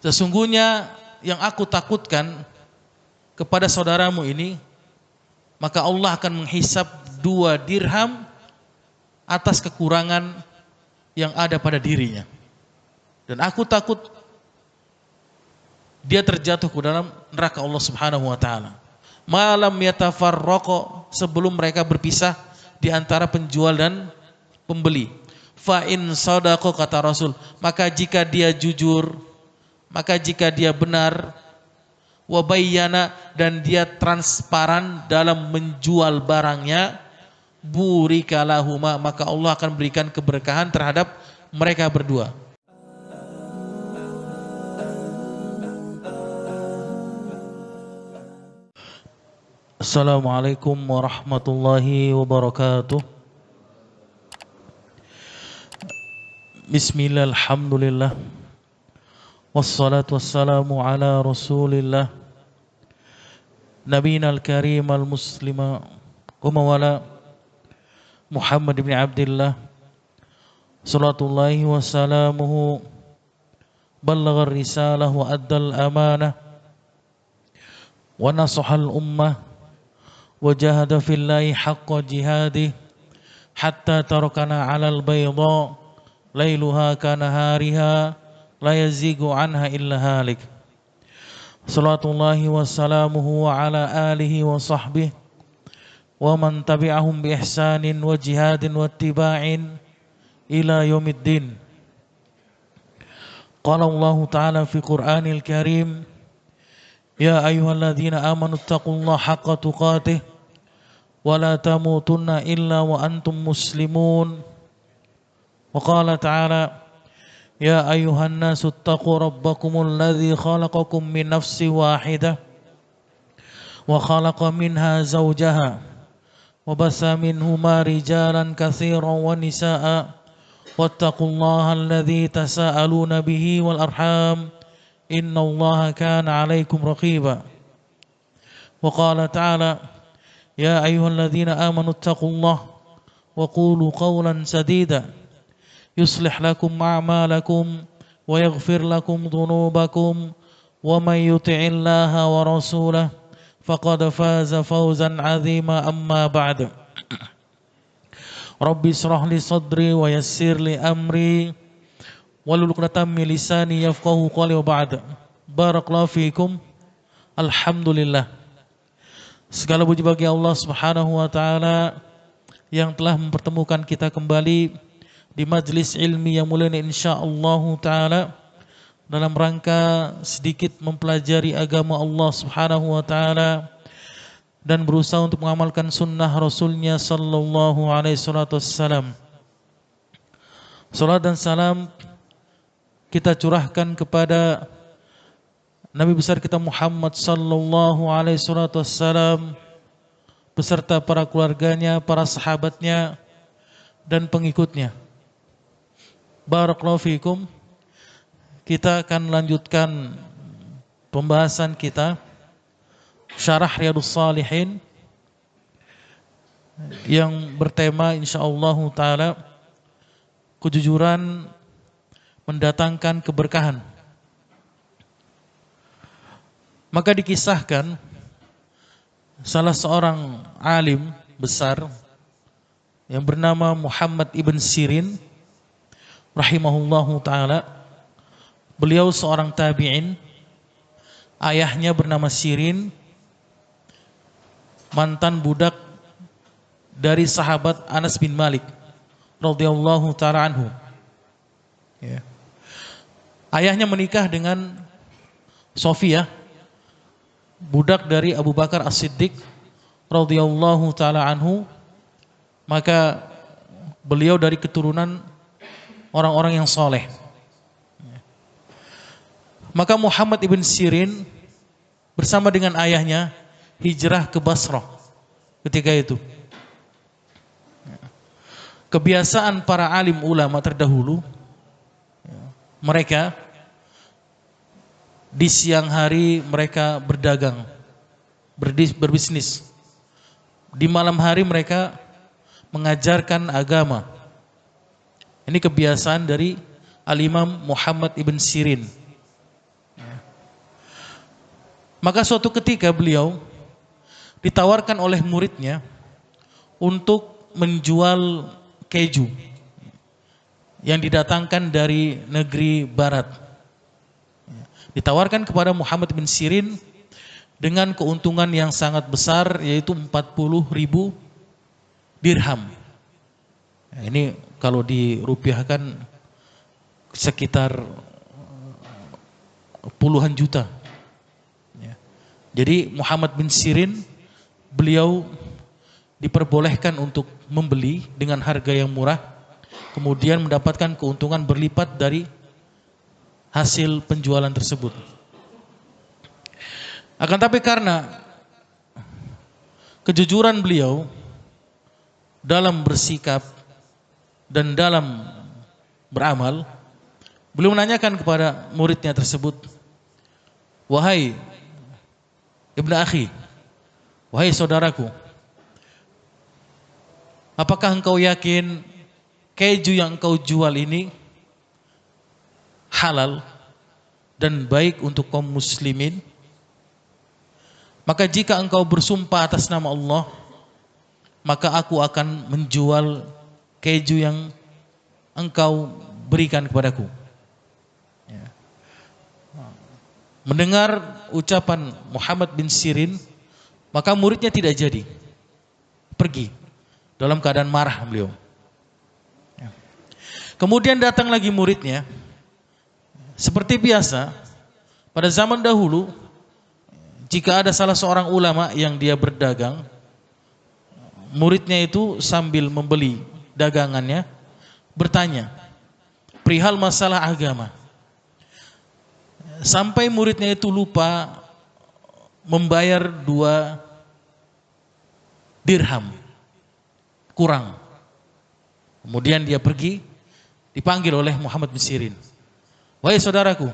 Sesungguhnya yang aku takutkan kepada saudaramu ini, maka Allah akan menghisap 2 dirham atas kekurangan yang ada pada dirinya. Dan aku takut dia terjatuh ke dalam neraka Allah Subhanahu wa taala. Malam yatafarraqa, sebelum mereka berpisah di antara penjual dan pembeli. Fa in sadaqa, kata Rasul, maka jika dia jujur, maka jika dia benar, wa bayyana, dan dia transparan dalam menjual barangnya, burika lahuma, maka Allah akan berikan keberkahan terhadap mereka berdua. Assalamualaikum warahmatullahi wabarakatuh. Bismillah, alhamdulillah, wassalatu wassalamu ala rasulillah, nabiyina al-karim al-muslima wa mawala Muhammad ibn Abdullah salatullahi wa salamuhu, ballagha risalah wa addal amanah wa nasahal ummah wa jahada fillahi haqqa jihadih hatta tarakana alal bayda lailuha kanahariha la yazigu anha illa halik. Salatullahi wa salamuhu wa ala alihi wa sahbihi wa man tabi'ahum bi ihsanin wa jihadin wa ittiba'in ila yaumiddin. Qala Allah ta'ala fi Qur'anil Karim, ya ayyuhalladzina amanu taqullaha haqqa tuqatih wa la tamutunna illa wa antum muslimun. Wa qala ta'ala, ya ayyuhan nasu taqu rabbakumul ladzi khalaqakum min nafsin wahidah wa khalaqa minha zawjaha wa bassa minhuma rijalan katsiran wa nisaa'a wattaqullaha alladzi tasaaluna bihi wal arham innallaha kana 'alaikum raqiba. Wa qala ta'ala, ya ayyuhalladzina amanu taqullaha wa qulu qawlan sadida yuslih lakum a'malakum wa yaghfir lakum dhunubakum wa may yuti'illaha wa rasulahu faqad faza fawzan 'azima. Amma ba'd. Rabbi israh li sadri wa yassir li amri wahlul 'uqdatam min lisani yafqahu qawli. Wa ba'd. Barakallahu fikum. Alhamdulillah, segala puji bagi Allah Subhanahu wa taala yang telah mempertemukan kita kembali di majlis ilmi yang mulia ini insyaallah taala dalam rangka sedikit mempelajari agama Allah Subhanahu wa taala dan berusaha untuk mengamalkan sunnah Rasulnya sallallahu alaihi wasallam. Salat dan salam kita curahkan kepada Nabi besar kita Muhammad sallallahu alaihi wasallam beserta para keluarganya, para sahabatnya dan pengikutnya. Barakallahu fikum. Kita akan lanjutkan pembahasan kita Syarah Riyadhus Shalihin yang bertema insyaallah taala kejujuran mendatangkan keberkahan. Maka dikisahkan salah seorang alim besar yang bernama Muhammad ibn Sirin rahimahullahu ta'ala. Beliau seorang tabi'in, ayahnya bernama Sirin, mantan budak dari sahabat Anas bin Malik radhiyallahu ta'ala anhu. Ya. Ayahnya menikah dengan Sofiyah, budak dari Abu Bakar As-Siddiq radhiyallahu ta'ala anhu. Maka beliau dari keturunan orang-orang yang soleh. Maka Muhammad ibn Sirin bersama dengan ayahnya hijrah ke Basrah ketika itu. Kebiasaan para alim ulama terdahulu, mereka di siang hari mereka berdagang, berbisnis. Di malam hari mereka mengajarkan agama. Ini kebiasaan dari Al-Imam Muhammad ibn Sirin. Maka suatu ketika beliau ditawarkan oleh muridnya untuk menjual keju yang didatangkan dari negeri barat. Ditawarkan kepada Muhammad bin Sirin dengan keuntungan yang sangat besar, yaitu 40.000 dirham. Ini kalau dirupiahkan sekitar puluhan juta. Jadi Muhammad bin Sirin, beliau diperbolehkan untuk membeli dengan harga yang murah, kemudian mendapatkan keuntungan berlipat dari hasil penjualan tersebut. Akan tapi karena kejujuran beliau dalam bersikap dan dalam beramal, beliau menanyakan kepada muridnya tersebut, "Wahai Ibnu akhi, wahai saudaraku, apakah engkau yakin keju yang engkau jual ini halal dan baik untuk kaum muslimin? Maka jika engkau bersumpah atas nama Allah, maka aku akan menjual keju yang engkau berikan kepadaku." Mendengar ucapan Muhammad bin Sirin, maka muridnya tidak jadi, pergi dalam keadaan marah beliau. Kemudian datang lagi muridnya. Seperti biasa, pada zaman dahulu, jika ada salah seorang ulama yang dia berdagang, muridnya itu sambil membeli dagangannya bertanya perihal masalah agama, sampai muridnya itu lupa membayar 2 dirham kurang. Kemudian dia pergi, dipanggil oleh Muhammad bin Sirin, "Wahai saudaraku,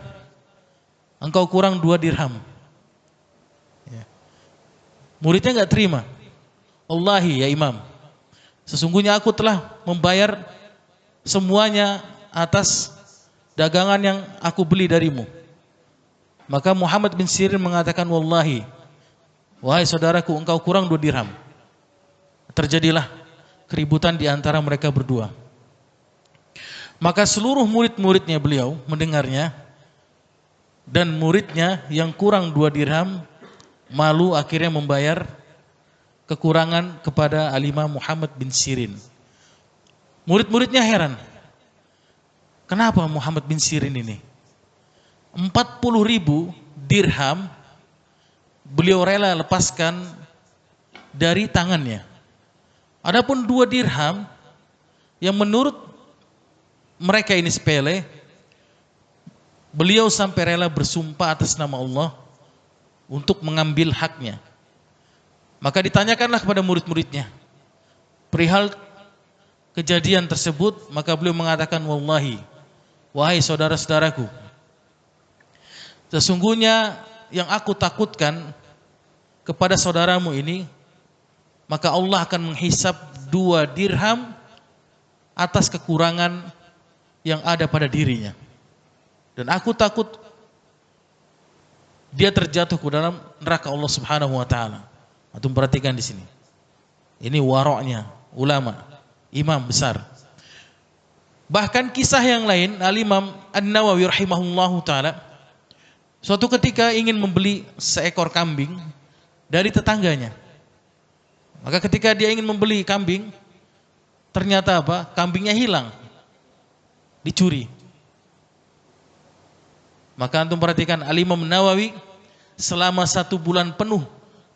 engkau kurang 2 dirham." Muridnya nggak terima. "Wallahi ya Imam, sesungguhnya aku telah membayar semuanya atas dagangan yang aku beli darimu." Maka Muhammad bin Sirin mengatakan, "Wallahi, wahai saudaraku, engkau kurang 2 dirham." Terjadilah keributan di antara mereka berdua. Maka seluruh murid-muridnya beliau mendengarnya, dan muridnya yang kurang 2 dirham malu akhirnya membayar kekurangan kepada Al-Imam Muhammad bin Sirin. Murid-muridnya heran, kenapa Muhammad bin Sirin ini 40.000 dirham beliau rela lepaskan dari tangannya. Adapun 2 dirham yang menurut mereka ini sepele, beliau sampai rela bersumpah atas nama Allah untuk mengambil haknya. Maka ditanyakanlah kepada murid-muridnya perihal kejadian tersebut, maka beliau mengatakan, "Wallahi, wahai saudara-saudaraku, sesungguhnya yang aku takutkan kepada saudaramu ini, maka Allah akan menghisap 2 dirham atas kekurangan yang ada pada dirinya. Dan aku takut dia terjatuh ke dalam neraka Allah Subhanahu wa taala." Antum perhatikan di sini. Ini waroknya ulama, imam besar. Bahkan kisah yang lain, Al-Imam An-Nawawi rahimahullahu taala suatu ketika ingin membeli seekor kambing dari tetangganya. Maka ketika dia ingin membeli kambing, ternyata apa? Kambingnya hilang, dicuri. Maka antum perhatikan, Al-Imam Nawawi selama 1 bulan penuh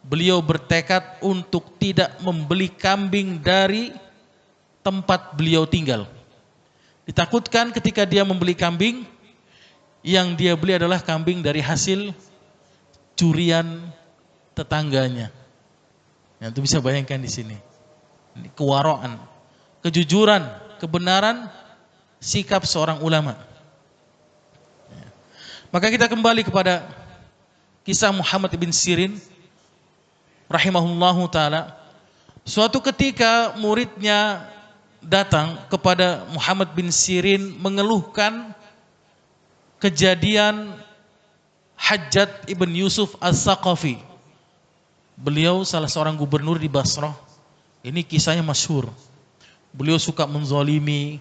beliau bertekad untuk tidak membeli kambing dari tempat beliau tinggal. Ditakutkan ketika dia membeli kambing, yang dia beli adalah kambing dari hasil curian tetangganya. Yang itu bisa bayangkan di sini. Ini kewaraan, kejujuran, kebenaran sikap seorang ulama. Maka kita kembali kepada kisah Muhammad bin Sirin rahimahullahu taala. Suatu ketika muridnya datang kepada Muhammad bin Sirin mengeluhkan kejadian Hajjaj ibn Yusuf As-Saqafi. Beliau salah seorang gubernur di Basrah. Ini kisahnya masyhur. Beliau suka menzalimi,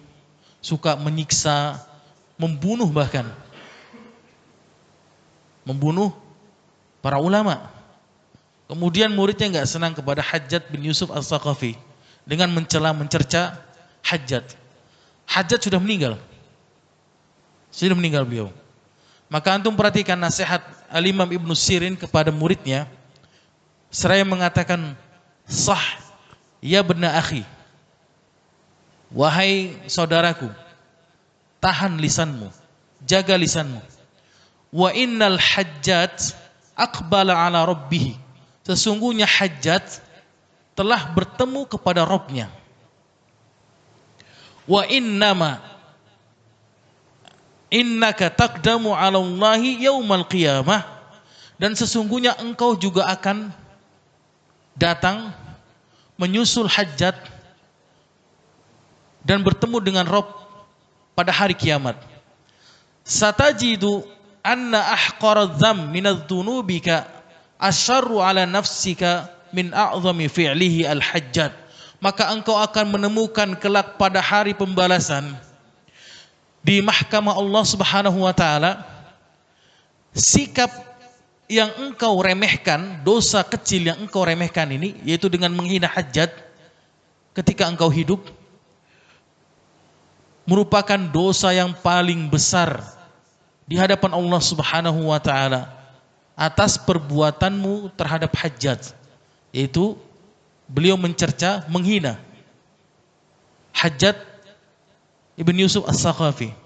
suka menyiksa, membunuh bahkan. Membunuh para ulama. Kemudian muridnya enggak senang kepada Hajjaj bin Yusuf As-Saqafi dengan mencela, mencerca Hajjaj. Hajjaj sudah meninggal. Sudah meninggal beliau. Maka antum perhatikan nasihat Al-Imam Ibnu Sirin kepada muridnya. Seraya mengatakan, sah ya bena akhi. Wahai saudaraku, tahan lisanmu, jaga lisanmu. Wa innal Hajjaj aqbala ala rabbih. Sesungguhnya Hajjaj telah bertemu kepada Rabbnya. Wa innaka taqdamu ala Allahi yaumal qiyamah. Dan sesungguhnya engkau juga akan datang menyusul Hajjaj dan bertemu dengan Rabb pada hari kiamat. Satajidu anna ahqaradz dzam minadz dzunubika asyarru ala nafsika min a'zami fi'lihi al-Hajjaj. Maka engkau akan menemukan kelak pada hari pembalasan di mahkamah Allah Subhanahu wa taala sikap yang engkau remehkan, dosa kecil yang engkau remehkan ini, yaitu dengan menghina Hajjaj ketika engkau hidup, merupakan dosa yang paling besar di hadapan Allah Subhanahu wa taala atas perbuatanmu terhadap Hajjaj, yaitu beliau mencerca, menghina Hajjaj ibn Yusuf As-Saqafi.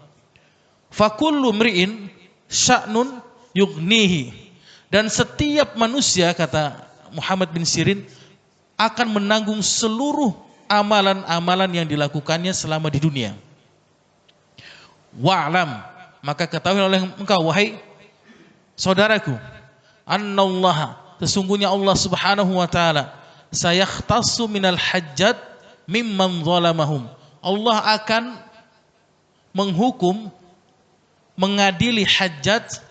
Fakullu mri'in sya'nun yughnihi. Dan setiap manusia, kata Muhammad bin Sirin, akan menanggung seluruh amalan-amalan yang dilakukannya selama di dunia. Wa'lam, maka ketahui oleh engkau wahai saudaraku, annallaha, sesungguhnya Allah Subhanahu wa taala, sayakhtassu minal Hajjaj mimman zalamahum. Allah akan menghukum, mengadili Hajjaj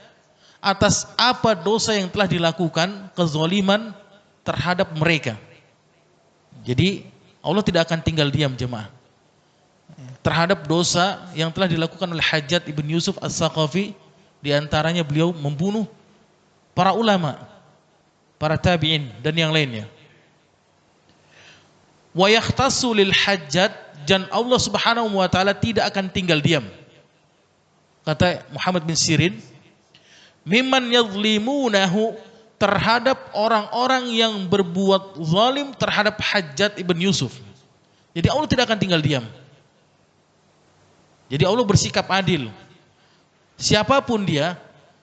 atas apa dosa yang telah dilakukan, kezaliman terhadap mereka. Jadi Allah tidak akan tinggal diam jemaah terhadap dosa yang telah dilakukan oleh Hajjaj ibn Yusuf As-Saqafi. Di antaranya beliau membunuh para ulama, para tabi'in dan yang lainnya. Wa yakhtassu lil Hajjaj, dan Allah Subhanahu wa taala tidak akan tinggal diam. Kata Muhammad bin Sirin, mimman yadhlimunahu, terhadap orang-orang yang berbuat zalim terhadap Hajjaj ibn Yusuf. Jadi Allah tidak akan tinggal diam. Jadi Allah bersikap adil. Siapapun dia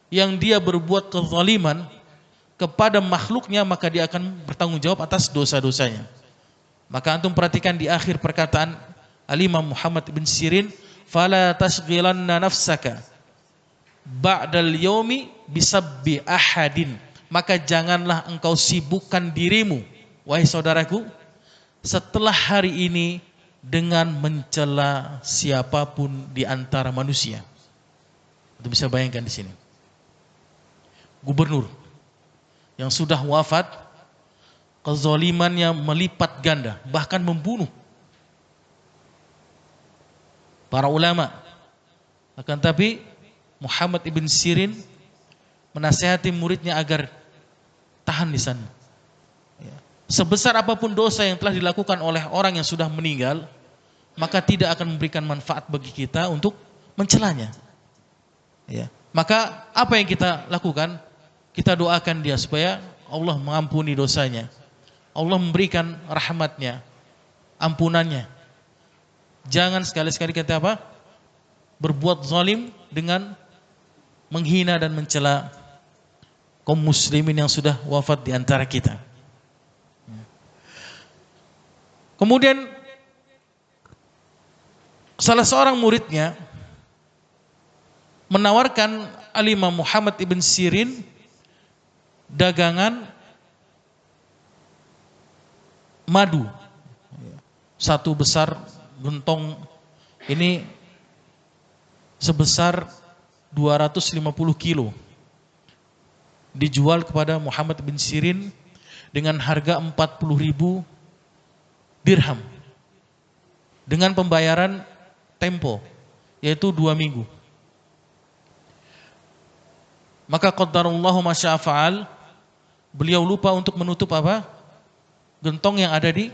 yang dia berbuat kezaliman kepada makhluknya, maka dia akan bertanggung jawab atas dosa-dosanya. Maka antum perhatikan di akhir perkataan Al-Imam Muhammad bin Sirin, fala tashghilanna nafsaka ba'dal yaumi bisabbi ahadin. Maka janganlah engkau sibukkan dirimu, wahai saudaraku, setelah hari ini dengan mencela siapapun di antara manusia. Itu bisa bayangkan di sini. Gubernur yang sudah wafat, kezalimannya melipat ganda, bahkan membunuh para ulama. Akan tapi Muhammad ibn Sirin menasihati muridnya agar tahan lisan. Sebesar apapun dosa yang telah dilakukan oleh orang yang sudah meninggal, maka tidak akan memberikan manfaat bagi kita untuk mencelanya. Ya. Maka apa yang kita lakukan? Kita doakan dia supaya Allah mengampuni dosanya, Allah memberikan rahmatnya, ampunannya. Jangan sekali-sekali kita berbuat zalim dengan menghina dan mencela kaum muslimin yang sudah wafat di antara kita. Kemudian salah seorang muridnya menawarkan Al-Imam Muhammad ibn Sirin dagangan madu. Satu besar gentong ini sebesar 250 kilo. dijual kepada Muhammad bin Sirin dengan harga 40.000 dirham dengan pembayaran tempo, yaitu 2 minggu. Maka qaddarallahu ma syaa fa'al, beliau lupa untuk menutup apa? Gentong yang ada di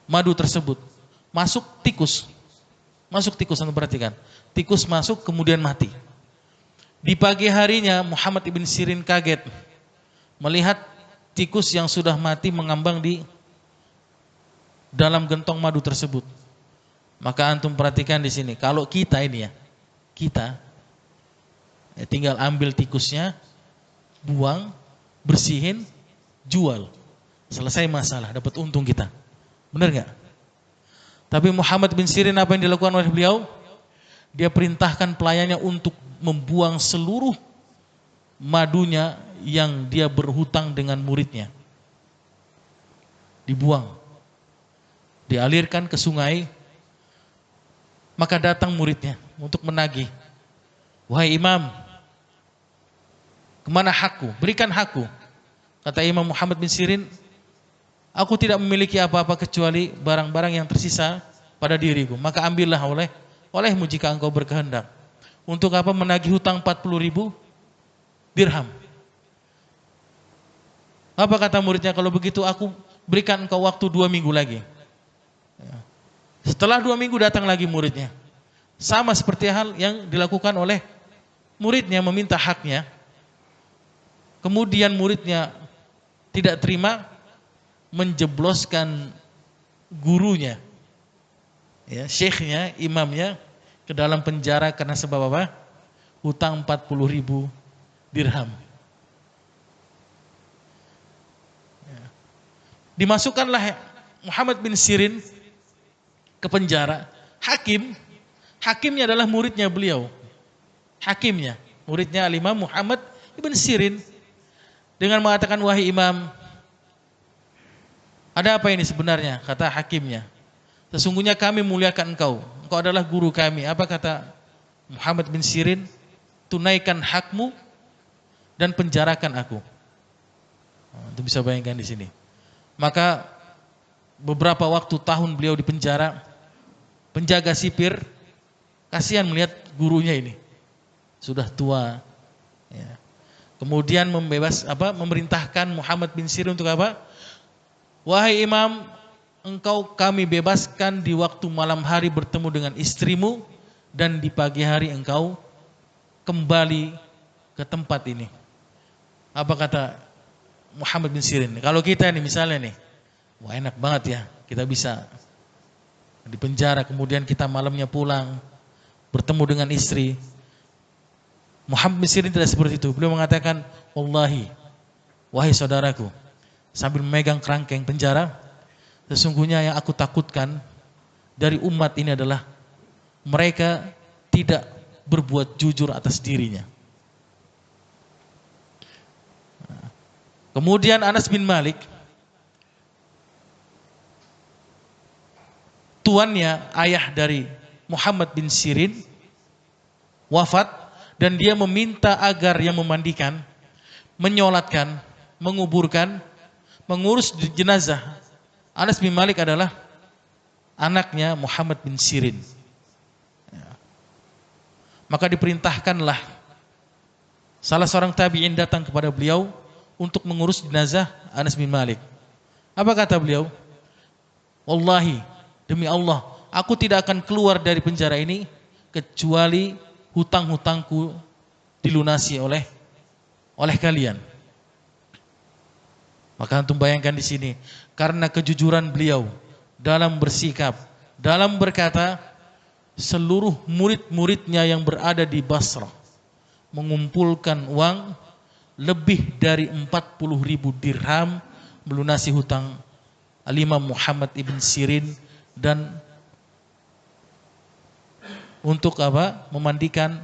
madu tersebut. Masuk tikus. Masuk tikus, Anda perhatikan. Tikus masuk kemudian mati. Di pagi harinya Muhammad ibn Sirin kaget melihat tikus yang sudah mati mengambang di dalam gentong madu tersebut. Maka antum perhatikan di sini, kalau kita ini ya, kita tinggal ambil tikusnya, buang, bersihin, jual. Selesai masalah, dapat untung kita. Benar nggak? Tapi Muhammad bin Sirin apa yang dilakukan oleh beliau? Dia perintahkan pelayannya untuk membuang seluruh madunya yang dia berhutang dengan muridnya. Dibuang. Dialirkan ke sungai. Maka datang muridnya untuk menagih. Wahai imam, kemana hakku? Berikan hakku. Kata Imam Muhammad bin Sirin, aku tidak memiliki apa-apa kecuali barang-barang yang tersisa pada diriku. Maka ambillah olehmu jika engkau berkehendak. Untuk apa menagih hutang 40.000 dirham? Apa kata muridnya? Kalau begitu aku berikan engkau waktu 2 minggu lagi. Setelah 2 minggu datang lagi muridnya. Sama seperti hal yang dilakukan oleh muridnya, meminta haknya. Kemudian muridnya tidak terima, menjebloskan gurunya, ya, syekhnya, imamnya ke dalam penjara karena sebab apa? Hutang 40.000 dirham. Ya. Dimasukkanlah Muhammad bin Sirin ke penjara. Hakimnya adalah muridnya beliau. Hakimnya, muridnya Al-Imam Muhammad ibn Sirin, dengan mengatakan, wahai imam, ada apa ini sebenarnya? Kata hakimnya, sesungguhnya kami muliakan engkau adalah guru kami. Apa kata Muhammad bin Sirin? Tunaikan hakmu dan penjarakan aku. Itu bisa bayangkan di sini. Maka beberapa waktu tahun beliau di penjara. Penjaga sipir kasihan melihat gurunya ini sudah tua. Ya. Kemudian memerintahkan Muhammad bin Sirin untuk apa? Wahai imam, engkau kami bebaskan di waktu malam hari bertemu dengan istrimu, dan di pagi hari engkau kembali ke tempat ini. Apa kata Muhammad bin Sirin? Kalau kita nih misalnya nih, wah enak banget ya, kita bisa di penjara kemudian kita malamnya pulang bertemu dengan istri. Muhammad bin Sirin tidak seperti itu. Beliau mengatakan, wallahi, wahai saudaraku, sambil memegang kerangkeng penjara, sesungguhnya yang aku takutkan dari umat ini adalah mereka tidak berbuat jujur atas dirinya. Kemudian Anas bin Malik, tuannya, ayah dari Muhammad bin Sirin, wafat, dan dia meminta agar yang memandikan, menyolatkan, menguburkan, mengurus jenazah Anas bin Malik adalah anaknya Muhammad bin Sirin. Maka diperintahkanlah salah seorang tabi'in datang kepada beliau untuk mengurus jenazah Anas bin Malik. Apa kata beliau? Wallahi, demi Allah, aku tidak akan keluar dari penjara ini kecuali hutang-hutangku dilunasi oleh kalian. Maka antum bayangkan di sini, karena kejujuran beliau dalam bersikap, dalam berkata, seluruh murid-muridnya yang berada di Basrah mengumpulkan uang lebih dari 40.000 dirham melunasi hutang Al-Imam Muhammad ibn Sirin, dan untuk apa? Memandikan,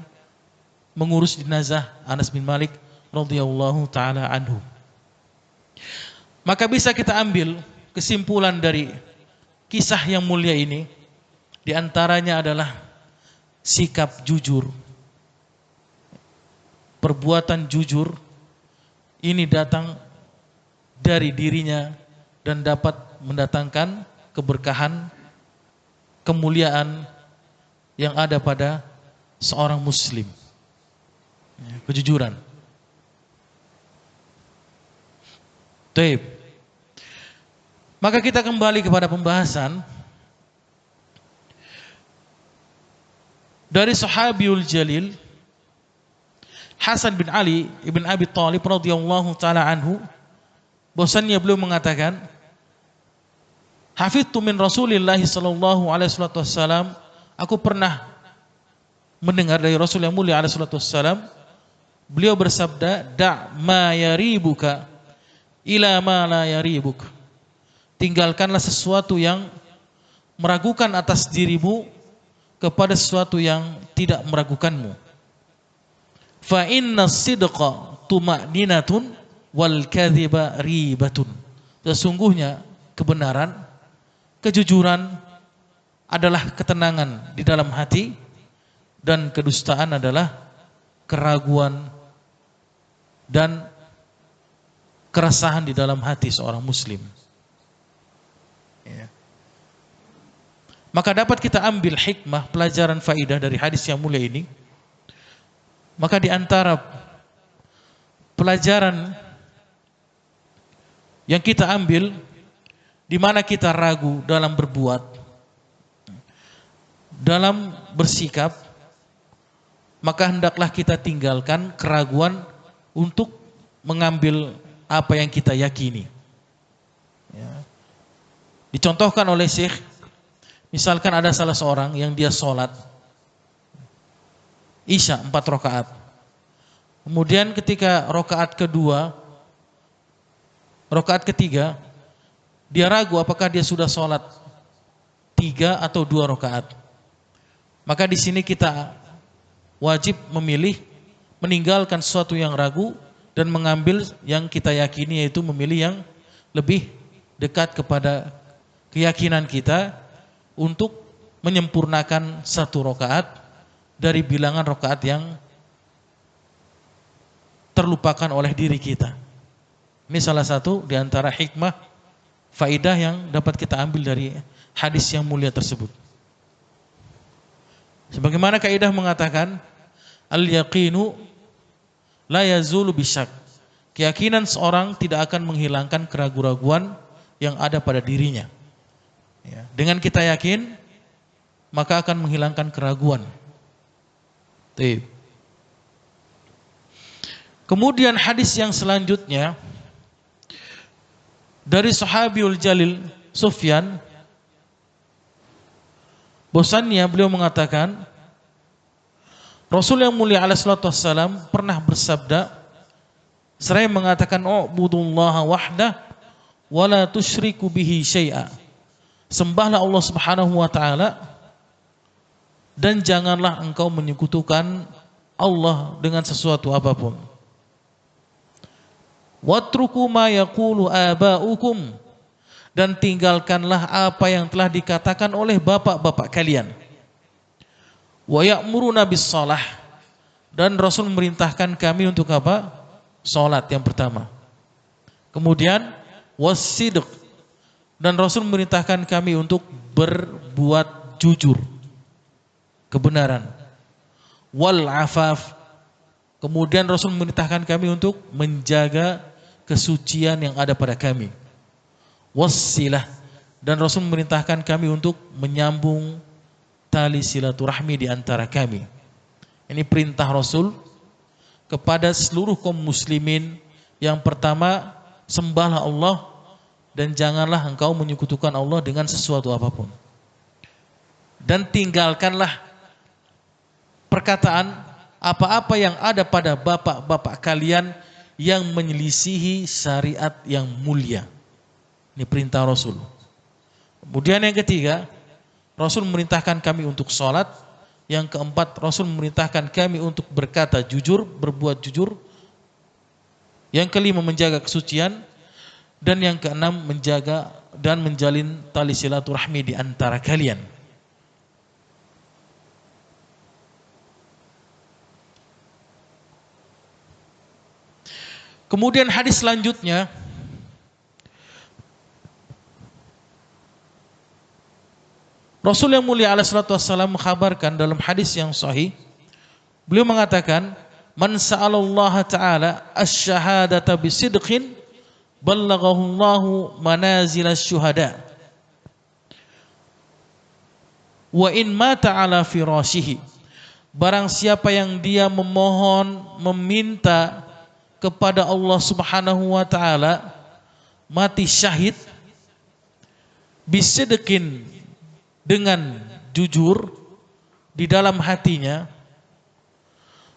mengurus jenazah Anas bin Malik radhiyallahu taala anhu. Maka bisa kita ambil kesimpulan dari kisah yang mulia ini, di antaranya adalah sikap jujur. perbuatan jujur ini datang dari dirinya dan dapat mendatangkan keberkahan, kemuliaan yang ada pada seorang muslim. Kejujuran. Taib. Maka kita kembali kepada pembahasan dari Sahabiul Jalil Hasan bin Ali ibn Abi Thalib radhiyallahu taala anhu, bahwasannya beliau mengatakan, hafidtu min Rasulillah sallallahu alaihi wasallam, aku pernah mendengar dari Rasul yang mulia alaihi wasallam, beliau bersabda, da' ma yaribuka ila ma la yaribuk. Tinggalkanlah sesuatu yang meragukan atas dirimu kepada sesuatu yang tidak meragukanmu. Fa inna sidqa tuma'ninatun wal kadhiba ribatun. Sesungguhnya kebenaran, kejujuran adalah ketenangan di dalam hati, dan kedustaan adalah keraguan dan keresahan di dalam hati seorang muslim. Ya. Maka dapat kita ambil hikmah, pelajaran faidah dari hadis yang mulia ini. Maka di antara pelajaran yang kita ambil, di mana kita ragu dalam berbuat, dalam bersikap, maka hendaklah kita tinggalkan keraguan untuk mengambil apa yang kita yakini. Ya. Dicontohkan oleh Syekh, misalkan ada salah seorang yang dia sholat Isya 4 rakaat. Kemudian ketika rakaat kedua, rakaat ketiga, dia ragu apakah dia sudah sholat 3 atau 2 rakaat. Maka di sini kita wajib memilih, meninggalkan sesuatu yang ragu dan mengambil yang kita yakini, yaitu memilih yang lebih dekat kepada keyakinan kita untuk menyempurnakan 1 rakaat dari bilangan rakaat yang terlupakan oleh diri kita. Ini salah satu di antara hikmah faidah yang dapat kita ambil dari hadis yang mulia tersebut. Sebagaimana kaidah mengatakan, al-yaqinu la yazulu bisyak. Keyakinan seorang tidak akan menghilangkan keraguan-raguan yang ada pada dirinya. Ya. Dengan kita yakin, maka akan menghilangkan keraguan. Kemudian hadis yang selanjutnya dari Sahabiul Jalil Sufyan, bahwasannya beliau mengatakan, Rasul yang mulia alaihi wassalam pernah bersabda, seraya mengatakan, u'budullaha wahdah wa la tusyriku bihi syai'a. Sembahlah Allah Subhanahu wa taala dan janganlah engkau menyekutukan Allah dengan sesuatu apapun. Watruku ma yaqulu aba'ukum, dan tinggalkanlah apa yang telah dikatakan oleh bapak-bapak kalian. Wa ya'muruna bis-shalah, dan Rasul memerintahkan kami untuk apa? Salat yang pertama. Kemudian was-sidq, dan Rasul memerintahkan kami untuk berbuat jujur, kebenaran. Wal afaf, kemudian Rasul memerintahkan kami untuk menjaga kesucian yang ada pada kami. Wassilah, dan Rasul memerintahkan kami untuk menyambung tali silaturahmi di antara kami. Ini perintah Rasul kepada seluruh kaum muslimin. Yang pertama, sembahlah Allah dan janganlah engkau menyekutukan Allah dengan sesuatu apapun. Dan tinggalkanlah perkataan apa-apa yang ada pada bapak-bapak kalian yang menyelisihi syariat yang mulia. Ini perintah Rasul. Kemudian yang ketiga, Rasul memerintahkan kami untuk sholat. Yang keempat, Rasul memerintahkan kami untuk berkata jujur, berbuat jujur. Yang kelima, menjaga kesucian. Dan yang keenam, menjaga dan menjalin tali silaturahmi di antara kalian. Kemudian hadis selanjutnya, Rasul yang mulia alaihi salatu wassalam mengkhabarkan dalam hadis yang sahih, beliau mengatakan, "Man sa'alallaha ta'ala asy-syahadata bisidqin, ballaghahu Allahu manazilas syuhada. Wa in mata ala firashihi." Barang siapa yang dia memohon, meminta kepada Allah Subhanahu wa taala mati syahid bisidqin, dengan jujur di dalam hatinya,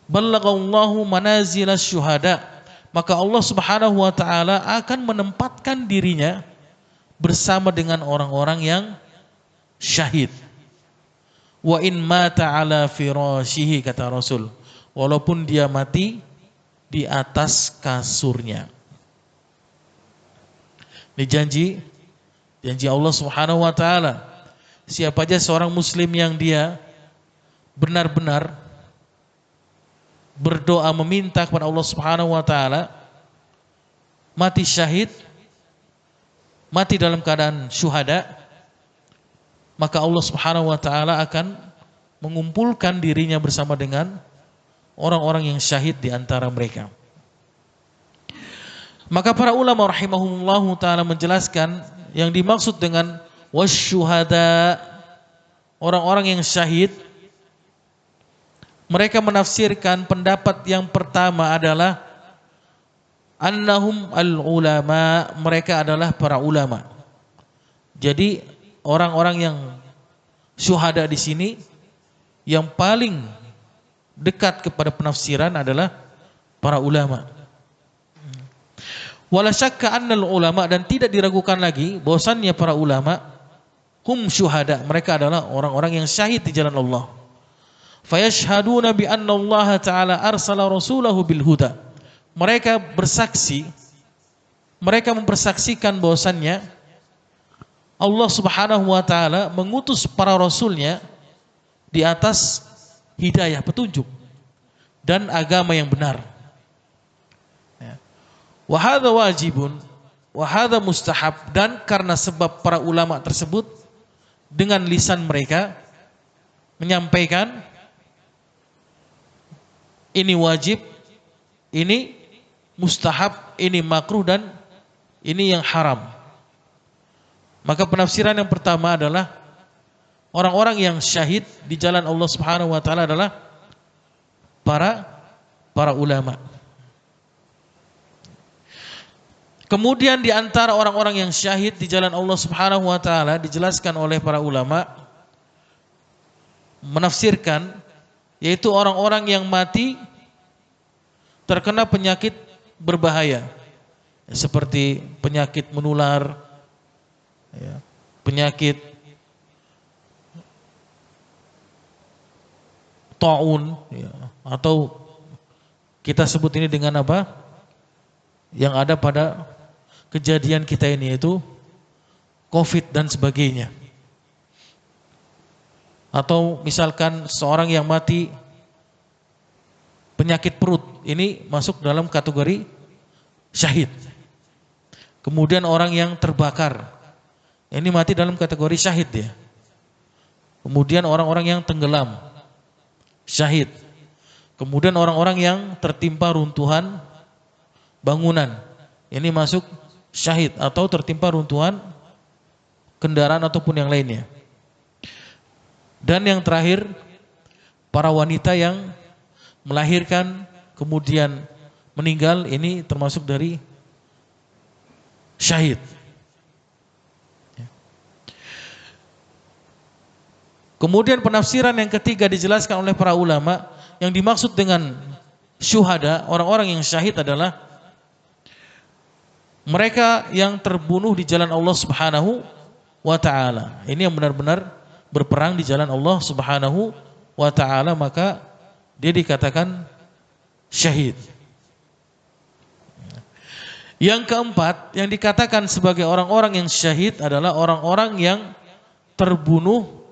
ballaghallahu manazilas syuhada, maka Allah Subhanahu wa taala akan menempatkan dirinya bersama dengan orang-orang yang syahid. Wa in mata ala firashihi, kata Rasul, walaupun dia mati di atas kasurnya. Ini janji Allah Subhanahu wa taala. Siapa aja seorang muslim yang dia benar-benar berdoa meminta kepada Allah Subhanahu wa taala, mati syahid, mati dalam keadaan syuhada, maka Allah Subhanahu wa taala akan mengumpulkan dirinya bersama dengan orang-orang yang syahid di antara mereka. Maka para ulama rahimahumullahu taala menjelaskan yang dimaksud dengan wasyuhada, orang-orang yang syahid, mereka menafsirkan pendapat yang pertama adalah annahum al-ulama, mereka adalah para ulama. Jadi orang-orang yang syuhada di sini yang paling dekat kepada penafsiran adalah para ulama. Wala syakka annal ulama, dan tidak diragukan lagi bahwasannya para ulama hum syuhada, mereka adalah orang-orang yang syahid di jalan Allah. Fayashhaduna bi anna Allah ta'ala arsala rasulahu bil huda. Mereka bersaksi, mereka mempersaksikan bahwasannya Allah Subhanahu wa taala mengutus para rasulnya di atas hidayah, petunjuk dan agama yang benar. Wa hadza wajibun wa hadza mustahab, dan karena sebab para ulama tersebut dengan lisan mereka menyampaikan ini wajib, ini mustahab, ini makruh, dan ini yang haram. Maka penafsiran yang pertama adalah orang-orang yang syahid di jalan Allah Subhanahu wa taala adalah para ulama. Kemudian di antara orang-orang yang syahid di jalan Allah Subhanahu wa taala dijelaskan oleh para ulama menafsirkan, yaitu orang-orang yang mati terkena penyakit berbahaya seperti penyakit menular, penyakit taun, atau kita sebut ini dengan apa yang ada pada kejadian kita ini, yaitu COVID dan sebagainya. Atau misalkan seorang yang mati penyakit perut, ini masuk dalam kategori syahid. Kemudian orang yang terbakar, ini mati dalam kategori syahid ya. Kemudian orang-orang yang tenggelam, syahid. Kemudian orang-orang yang tertimpa runtuhan bangunan, ini masuk syahid, atau tertimpa runtuhan kendaraan ataupun yang lainnya. Dan yang terakhir, para wanita yang melahirkan kemudian meninggal, ini termasuk dari syahid. Kemudian penafsiran yang ketiga dijelaskan oleh para ulama, yang dimaksud dengan syuhada, orang-orang yang syahid adalah mereka yang terbunuh di jalan Allah Subhanahu wa taala. Ini yang benar-benar berperang di jalan Allah Subhanahu wa taala, maka dia dikatakan syahid. Yang keempat, yang dikatakan sebagai orang-orang yang syahid adalah orang-orang yang terbunuh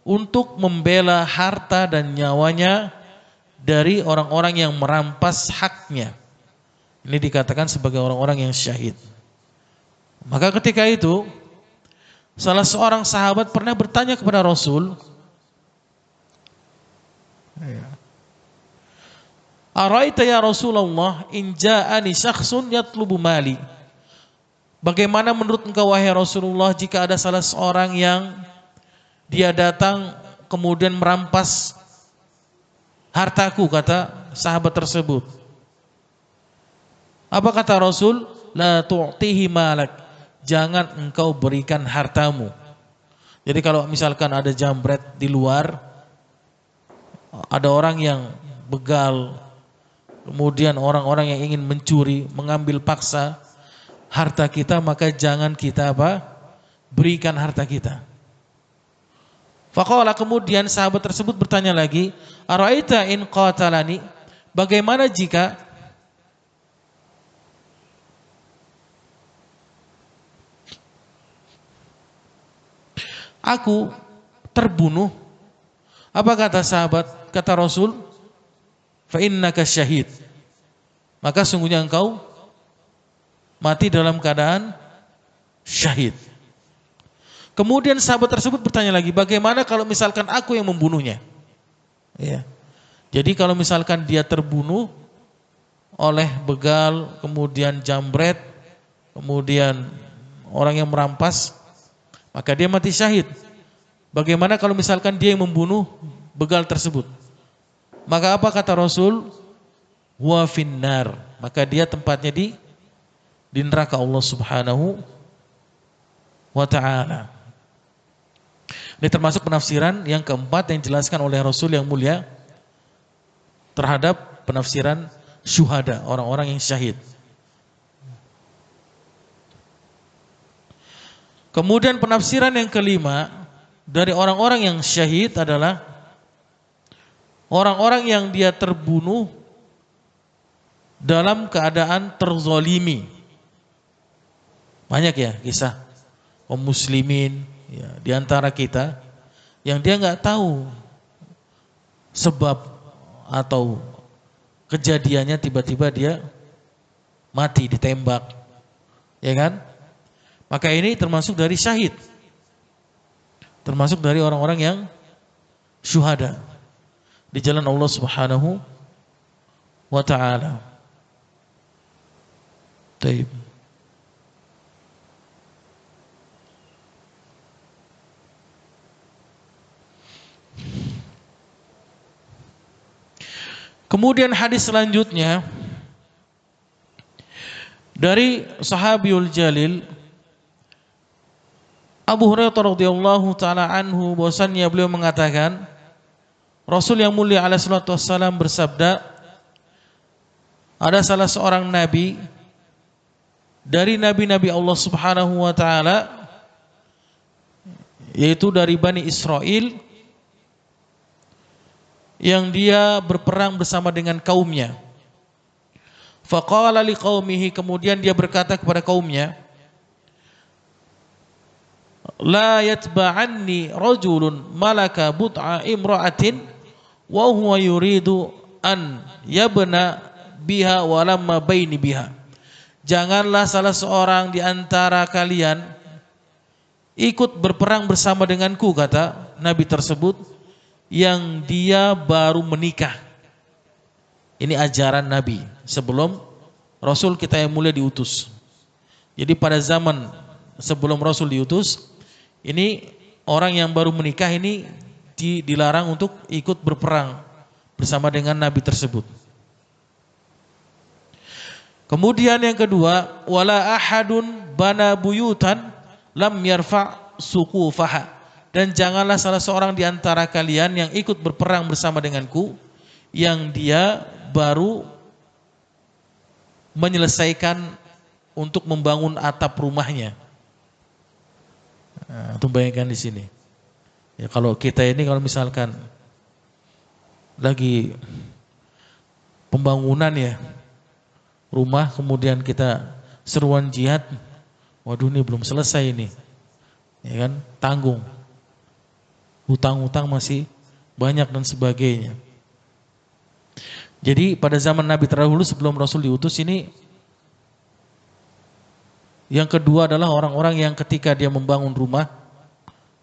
untuk membela harta dan nyawanya dari orang-orang yang merampas haknya. Ini dikatakan sebagai orang-orang yang syahid. Maka ketika itu salah seorang sahabat pernah bertanya kepada Rasul, "Araita ya Rasulullah in ja'ani syakhsun yatlubu mali." Bagaimana menurut engkau wahai Rasulullah jika ada salah seorang yang dia datang kemudian merampas hartaku, kata sahabat tersebut. Apa kata Rasul? La tu'tihi malak. Jangan engkau berikan hartamu. Jadi kalau misalkan ada jambret di luar, ada orang yang begal, kemudian orang-orang yang ingin mencuri, mengambil paksa harta kita, maka jangan kita berikan harta kita. Faqala, kemudian sahabat tersebut bertanya lagi, araita in qatalani, bagaimana jika aku terbunuh? Apa kata sahabat? Kata Rasul, fa innaka syahid. Maka sungguhnya engkau mati dalam keadaan syahid. Kemudian sahabat tersebut bertanya lagi, bagaimana kalau misalkan aku yang membunuhnya? Ya. Jadi kalau misalkan dia terbunuh oleh begal, kemudian jambret, kemudian orang yang merampas, maka dia mati syahid. Bagaimana kalau misalkan dia yang membunuh begal tersebut? Maka apa kata Rasul? Huwa finnar. Maka dia tempatnya di neraka Allah Subhanahu wa ta'ala. Ini termasuk penafsiran yang keempat yang dijelaskan oleh Rasul yang mulia terhadap penafsiran syuhada, orang-orang yang syahid. Kemudian penafsiran yang kelima dari orang-orang yang syahid adalah orang-orang yang dia terbunuh dalam keadaan terzolimi. Banyak ya kisah kaum muslimin ya, di antara kita yang dia nggak tahu sebab atau kejadiannya, tiba-tiba dia mati ditembak, ya kan? Maka ini termasuk dari syahid, termasuk dari orang-orang yang syuhada di jalan Allah Subhanahu wa ta'ala. Taib. Kemudian hadis selanjutnya dari sahabiul jalil Abu Hurairah radhiyallahu taala anhu, bahwasannya beliau mengatakan Rasul yang mulia alaihi salatu wassalam bersabda, ada salah seorang nabi dari nabi-nabi Allah Subhanahu wa taala, yaitu dari Bani Israel, yang dia berperang bersama dengan kaumnya. Faqala liqaumihi, kemudian dia berkata kepada kaumnya, la yatba'anni rajulun malaka but'a imra'atin wa huwa yuridu an yabna biha wa lamma baini biha. Janganlah salah seorang di antara kalian ikut berperang bersama denganku, kata Nabi tersebut, yang dia baru menikah. Ini ajaran Nabi sebelum Rasul kita yang mulia diutus. Jadi pada zaman sebelum Rasul diutus, ini orang yang baru menikah ini dilarang untuk ikut berperang bersama dengan Nabi tersebut. Kemudian yang kedua, wala ahadun bana buyutan lam yarfa suqufaha. Dan janganlah salah seorang di antara kalian yang ikut berperang bersama denganku yang dia baru menyelesaikan untuk membangun atap rumahnya. Nah, itu bayangkan di sini. Ya, kalau kita ini kalau misalkan lagi pembangunan ya rumah, kemudian kita seruan jihad, waduh ini belum selesai ini, ya kan, tanggung. Hutang-hutang masih banyak dan sebagainya. Jadi pada zaman Nabi terdahulu sebelum Rasul diutus ini Yang kedua adalah orang-orang yang ketika dia membangun rumah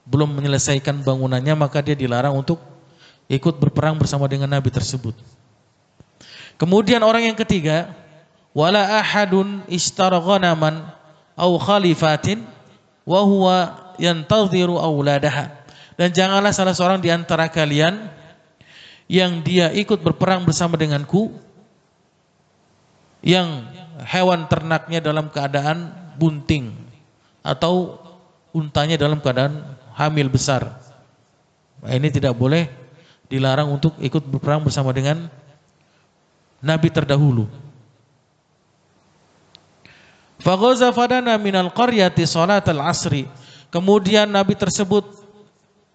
belum menyelesaikan bangunannya, maka dia dilarang untuk ikut berperang bersama dengan Nabi tersebut. Kemudian orang yang ketiga, wala ahadun ishtara ghanaman au khalifatin wa huwa yantadhiru auladaha. Dan janganlah salah seorang di antara kalian yang dia ikut berperang bersama denganku yang hewan ternaknya dalam keadaan bunting atau untanya dalam keadaan hamil besar. Nah, ini tidak boleh, dilarang untuk ikut berperang bersama dengan Nabi terdahulu. Faghaza fadana minal qaryati salatal asri. Kemudian Nabi tersebut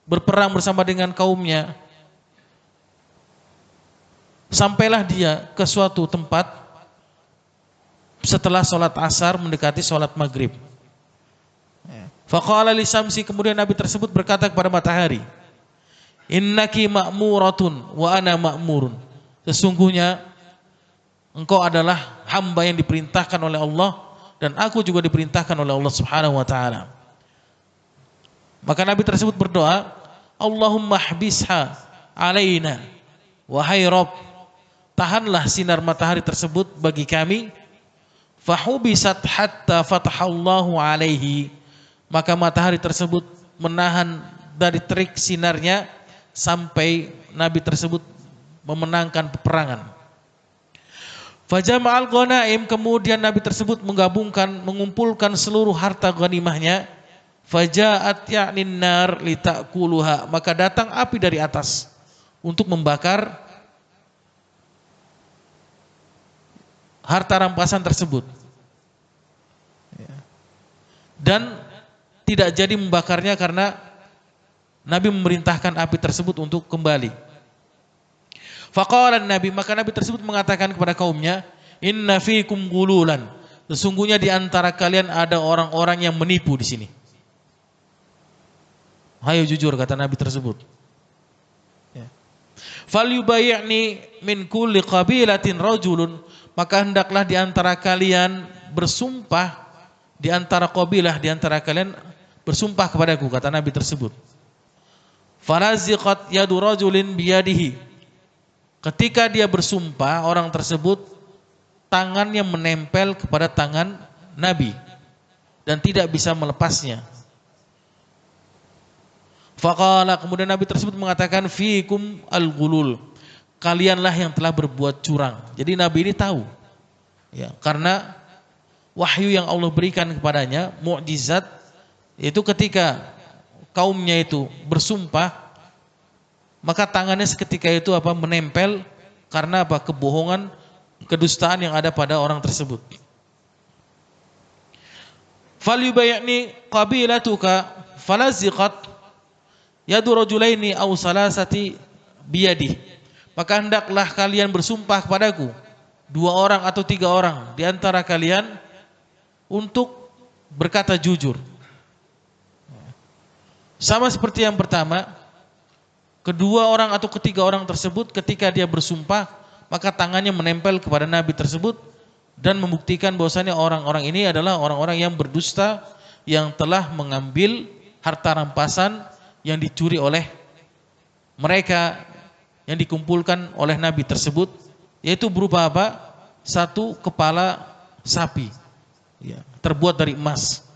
berperang bersama dengan kaumnya. Sampailah dia ke suatu tempat setelah sholat asar mendekati sholat maghrib. Faqala li syamsi, kemudian Nabi tersebut berkata kepada matahari, innaki ma'muratun wa ana ma'murun. Sesungguhnya engkau adalah hamba yang diperintahkan oleh Allah dan aku juga diperintahkan oleh Allah Subhanahu wa taala. Maka Nabi tersebut berdoa, Allahumma hbisha alaina wahai Rabb, tahanlah sinar matahari tersebut bagi kami. Fahubisat hatta fatahallahu alaihi. Maka matahari tersebut menahan dari terik sinarnya sampai Nabi tersebut memenangkan peperangan. Fajama'al ghanaim, kemudian Nabi tersebut mengumpulkan seluruh harta ghanimahnya. Faja'at ya'nin nar litakuluha, maka datang api dari atas untuk membakar harta rampasan tersebut. Dan tidak jadi membakarnya karena Nabi memerintahkan api tersebut untuk kembali. Faqala Nabi, maka Nabi tersebut mengatakan kepada kaumnya, inna fikum gululan, sesungguhnya di antara kalian ada orang-orang yang menipu di sini. Hayo jujur, kata Nabi tersebut. Falyubayyi'ni min kulli qabilatin rajulun, maka hendaklah di antara kalian bersumpah, di antara qabilah di antara kalian bersumpah kepadaku, kata Nabi tersebut. Falaziqat yadu rajulin biyadihi, ketika dia bersumpah, orang tersebut tangannya menempel kepada tangan Nabi dan tidak bisa melepasnya. Faqala, kemudian Nabi tersebut mengatakan, fiikum al-ghulul, kalianlah yang telah berbuat curang. Jadi Nabi ini tahu, ya, karena wahyu yang Allah berikan kepadanya, mukjizat, itu ketika kaumnya itu bersumpah, maka tangannya seketika itu menempel karena kebohongan, kedustaan yang ada pada orang tersebut. Falyubayyi'ni qabilatuka falaziqat yadu rajulaini aw salasati biyadi, maka hendaklah kalian bersumpah kepadaku, 2 orang atau 3 orang di antara kalian untuk berkata jujur. Sama seperti yang pertama, kedua orang atau ketiga orang tersebut ketika dia bersumpah, maka tangannya menempel kepada Nabi tersebut dan membuktikan bahwasannya orang-orang ini adalah orang-orang yang berdusta, yang telah mengambil harta rampasan yang dicuri oleh mereka, yang dikumpulkan oleh Nabi tersebut, yaitu berupa apa? 1 kepala sapi, ya, terbuat dari emas.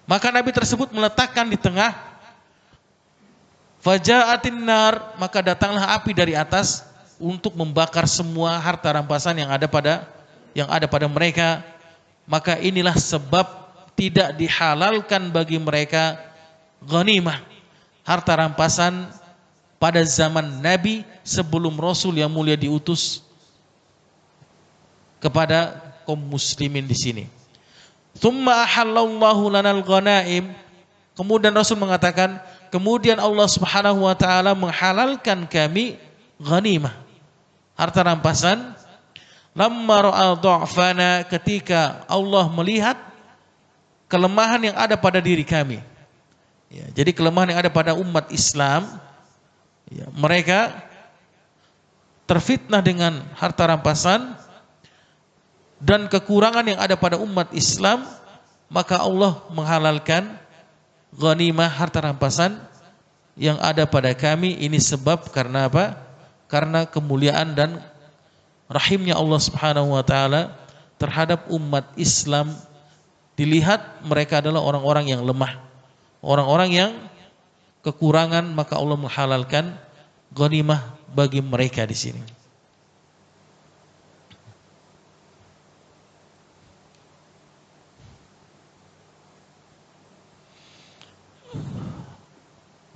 Maka Nabi tersebut meletakkan di tengah. Faja'atin nar, maka datanglah api dari atas untuk membakar semua harta rampasan yang ada pada mereka. Maka inilah sebab tidak dihalalkan bagi mereka ghanimah, harta rampasan pada zaman Nabi sebelum Rasul yang mulia diutus kepada kaum muslimin di sini. Tsumma ahallallahu lanal ghanaim, kemudian Rasul mengatakan, kemudian Allah Subhanahu wa taala menghalalkan kami ghanimah, harta rampasan. Lamma ra'a dha'fana, ketika Allah melihat kelemahan yang ada pada diri kami. Ya, jadi kelemahan yang ada pada umat Islam, ya, mereka terfitnah dengan harta rampasan. dan kekurangan yang ada pada umat Islam, maka Allah menghalalkan ghanimah, harta rampasan yang ada pada kami. Ini sebab karena apa? Karena kemuliaan dan rahimnya Allah Subhanahu wa taala terhadap umat Islam. Dilihat mereka adalah orang-orang yang lemah, orang-orang yang kekurangan, maka Allah menghalalkan ghanimah bagi mereka di sini.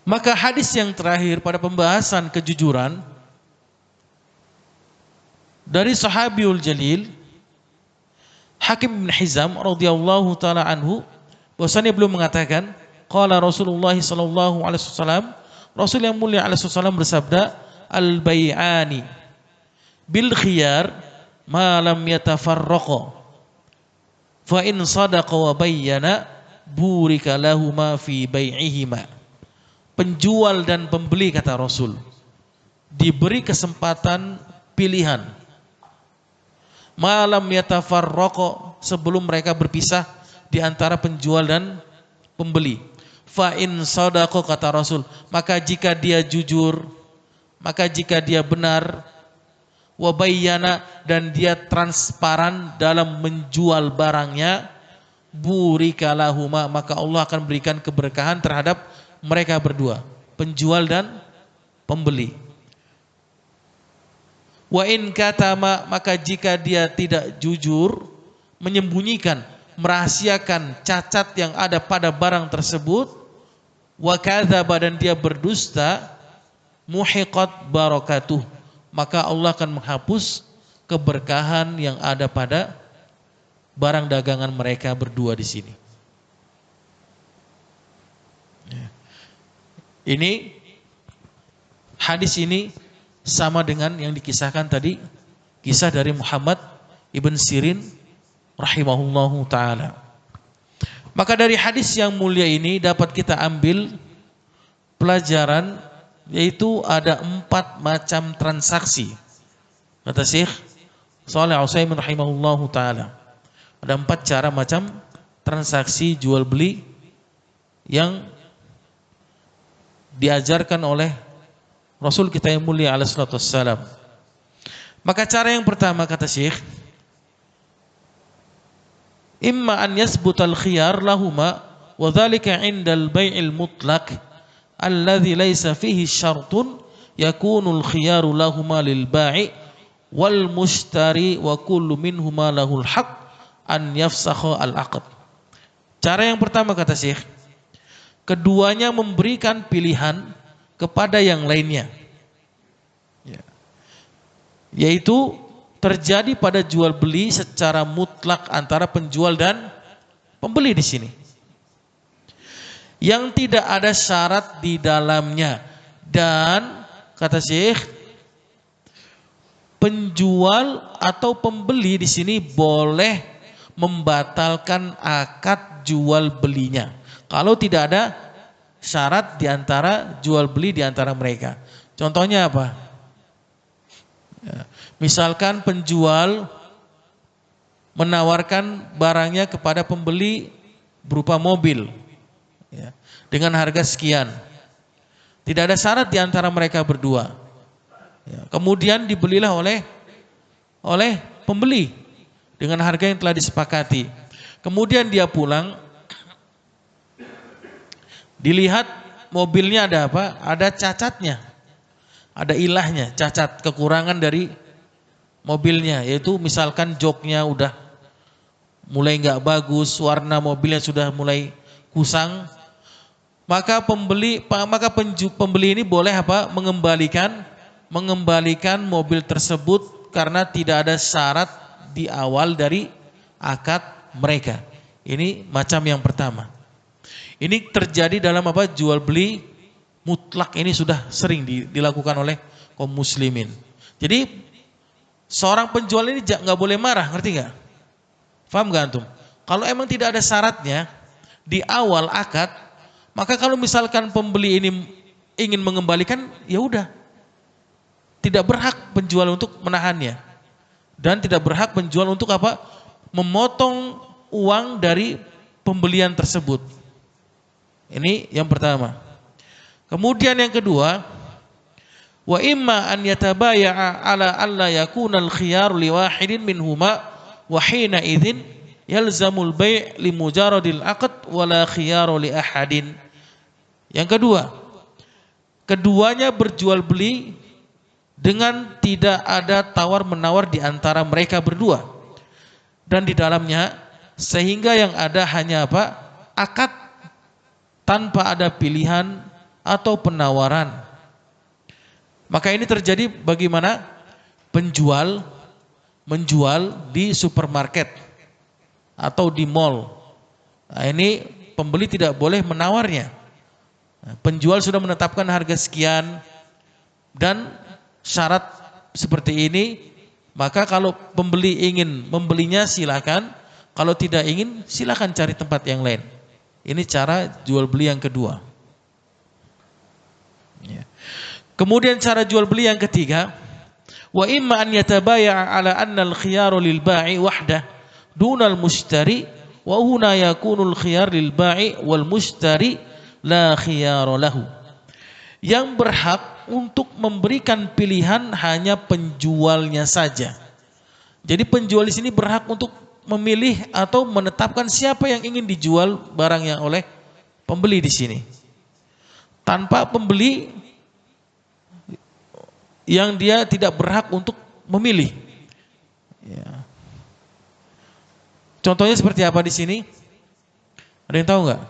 Maka hadis yang terakhir pada pembahasan kejujuran dari Sahabiul Jalil Hakim bin Hizam radhiyallahu taala anhu, bahwasanya beliau mengatakan, qala Rasulullah sallallahu alaihi wasallam, Rasul yang mulia alaihi wasallam bersabda, al bai'ani bil khiyar ma lam yatafarraqa fa in sadaqa wa bayyana burika lahuma fi bai'ihima. Penjual dan pembeli, kata Rasul, diberi kesempatan pilihan malam yatafarraqa, sebelum mereka berpisah di antara penjual dan pembeli. Fa in sadaqa, kata Rasul, maka jika dia jujur, maka jika dia benar, wa bayyana, dan dia transparan dalam menjual barangnya, burika lahuma, maka Allah akan berikan keberkahan terhadap mereka berdua, penjual dan pembeli. Wa in katama, maka jika dia tidak jujur, menyembunyikan, merahasiakan cacat yang ada pada barang tersebut, wa kadzaba, dan dia berdusta, muhiqat barakatuh, maka Allah akan menghapus keberkahan yang ada pada barang dagangan mereka berdua di sini. Ini hadis ini sama dengan yang dikisahkan tadi, kisah dari Muhammad ibn Sirin rahimahullahu taala. Maka dari hadis yang mulia ini dapat kita ambil pelajaran, yaitu ada 4 macam transaksi. Kata Syekh Shalih Al-Utsaimin rahimahullahu taala, ada 4 cara macam transaksi jual beli yang diajarkan oleh Rasul kita yang mulia alaihi salatu wassalam. Maka cara yang pertama, kata Syekh, imma an yasbutal khiyar lahuma wa dhalika 'indal bai'il mutlaq alladhi laysa fihi syartun yakunul khiyaru lahuma lil ba'i wal mushtari wa kullu minhuma lahul haqq an yafsakha al 'aqd. Cara yang pertama, kata Syekh, keduanya memberikan pilihan kepada yang lainnya, yaitu terjadi pada jual beli secara mutlak antara penjual dan pembeli di sini, yang tidak ada syarat di dalamnya. Dan kata Syekh, penjual atau pembeli di sini boleh membatalkan akad jual belinya kalau tidak ada syarat di antara jual beli di antara mereka. Contohnya apa? Ya, misalkan penjual menawarkan barangnya kepada pembeli berupa mobil, ya, dengan harga sekian. Tidak ada syarat di antara mereka berdua. Ya, kemudian dibelilah oleh pembeli dengan harga yang telah disepakati. Kemudian dia pulang, dilihat mobilnya ada apa? Ada cacatnya, ada ilahnya, cacat, kekurangan dari mobilnya, yaitu misalkan joknya udah mulai nggak bagus, warna mobilnya sudah mulai kusang. Maka pembeli ini boleh apa? Mengembalikan mobil tersebut karena tidak ada syarat di awal dari akad mereka. Ini macam yang pertama. Ini terjadi dalam apa? Jual beli mutlak, ini sudah sering dilakukan oleh kaum muslimin. Jadi seorang penjual ini nggak boleh marah, ngerti nggak? Paham nggak antum? Kalau emang tidak ada syaratnya di awal akad, maka kalau misalkan pembeli ini ingin mengembalikan, ya udah, tidak berhak penjual untuk menahannya. Dan tidak berhak penjual untuk apa? Memotong uang dari pembelian tersebut. Ini yang pertama. Kemudian yang kedua, wa imma an yatabaya'a ala alla yakuna al-khiyar li wahidin minhuma wa hina idzin yalzamul bai' li mujaradil aqd wa la khiyara li ahadin. Yang kedua, keduanya berjual beli dengan tidak ada tawar-menawar di antara mereka berdua. Dan di dalamnya sehingga yang ada hanya apa? Akad tanpa ada pilihan atau penawaran. Maka ini terjadi bagaimana? Penjual menjual di supermarket atau di mall. Nah, ini pembeli tidak boleh menawarnya. Nah, penjual sudah menetapkan harga sekian dan syarat seperti ini, maka kalau pembeli ingin membelinya silakan, kalau tidak ingin silakan cari tempat yang lain. Ini cara jual beli yang kedua. Ya. Kemudian cara jual beli yang ketiga, wa imma an yatabaya'a ala anna al-khiyaru lil ba'i wahdah dunal mushtari wa huna yakunul khiyar lil ba'i wal mushtari la khiyara lahu. Yang berhak untuk memberikan pilihan hanya penjualnya saja. Jadi penjual di sini berhak untuk memilih atau menetapkan siapa yang ingin dijual barangnya oleh pembeli di sini. Tanpa pembeli yang dia tidak berhak untuk memilih. Ya. Contohnya seperti apa di sini? Ada yang tahu nggak?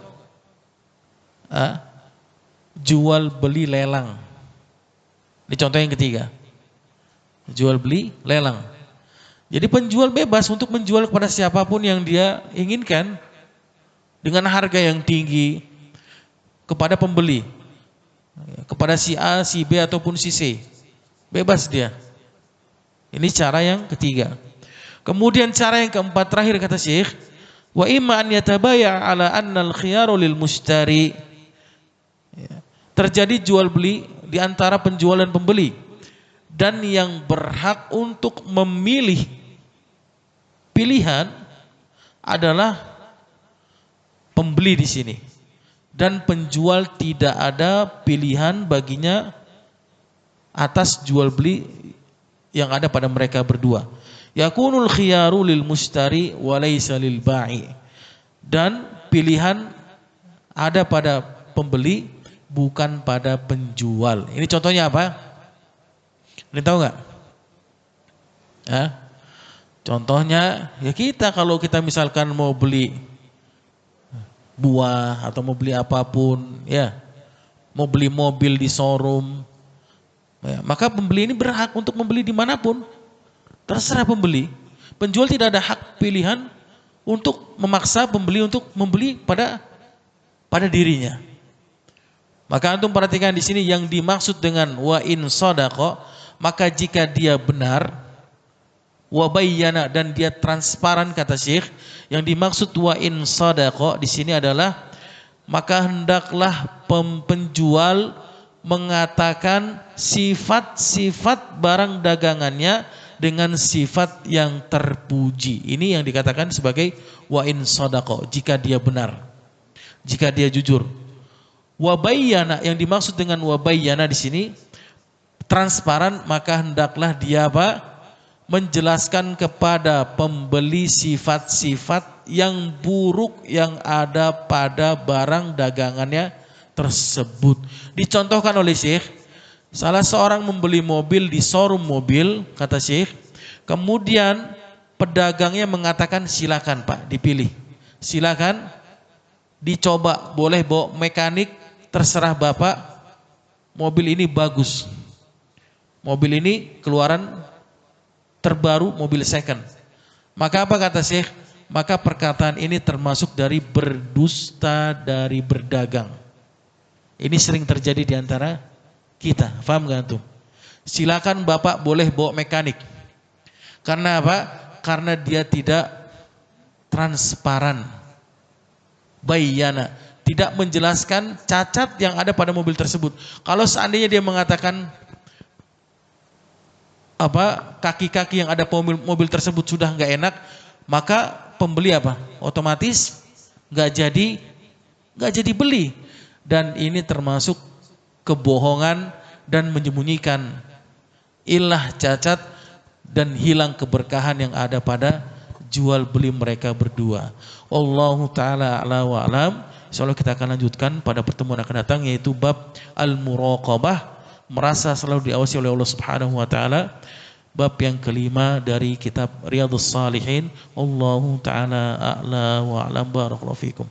Jual beli lelang. Ini contoh yang ketiga. Jual beli lelang. Jadi penjual bebas untuk menjual kepada siapapun yang dia inginkan dengan harga yang tinggi kepada pembeli, kepada si A, si B ataupun si C. Bebas dia. Ini cara yang ketiga. Kemudian cara yang keempat terakhir kata Syekh, wa imma an yatabaya' ala anna al-khiyaru lil mushtari. Terjadi jual beli di antara penjual dan pembeli, dan yang berhak untuk memilih pilihan adalah pembeli di sini, dan penjual tidak ada pilihan baginya atas jual beli yang ada pada mereka berdua. Yakunul khiyaru lil mushtari wa laysa lil ba'i. Dan pilihan ada pada pembeli bukan pada penjual. Ini contohnya apa? Ini tahu nggak? Contohnya ya kita kalau kita misalkan mau beli buah atau mau beli apapun, ya, mau beli mobil di showroom, ya, maka pembeli ini berhak untuk membeli dimanapun. Terserah pembeli. Penjual tidak ada hak pilihan untuk memaksa pembeli untuk membeli pada dirinya. Maka antum perhatikan di sini yang dimaksud dengan wa in shadaqa, maka jika dia benar, wa bayyana, dan dia transparan kata Syekh, yang dimaksud wa in shadaqa di sini adalah maka hendaklah penjual mengatakan sifat-sifat barang dagangannya dengan sifat yang terpuji. Ini yang dikatakan sebagai wa in shadaqa, jika dia benar, jika dia jujur. Wabayyana, yang dimaksud dengan wabayyana di sini transparan, maka hendaklah dia apa? Menjelaskan kepada pembeli sifat-sifat yang buruk yang ada pada barang dagangannya tersebut. Dicontohkan oleh Syekh, salah seorang membeli mobil di showroom mobil, kata Syekh, kemudian pedagangnya mengatakan silakan Pak dipilih, silakan dicoba, boleh bawa mekanik, terserah Bapak, mobil ini bagus, mobil ini keluaran terbaru, mobil second. Maka apa kata Syekh? Maka perkataan ini termasuk dari berdusta, dari berdagang. Ini sering terjadi di antara kita, paham gak antum? Silakan Bapak boleh bawa mekanik. Karena apa? Karena dia tidak transparan. Bayyana, tidak menjelaskan cacat yang ada pada mobil tersebut. Kalau seandainya dia mengatakan kaki-kaki yang ada mobil tersebut sudah nggak enak, maka pembeli otomatis nggak jadi beli. Dan ini termasuk kebohongan dan menyembunyikan ilah, cacat, dan hilang keberkahan yang ada pada jual beli mereka berdua. Wallahu ta'ala a'la wa alam. Insyaallah kita akan lanjutkan pada pertemuan akan datang, yaitu bab al-muraqabah, merasa selalu diawasi oleh Allah Subhanahu wa taala. Bab yang kelima dari kitab Riyadhus Shalihin. Wallahu ta'ala a'la wa alam. Barakallahu fikum.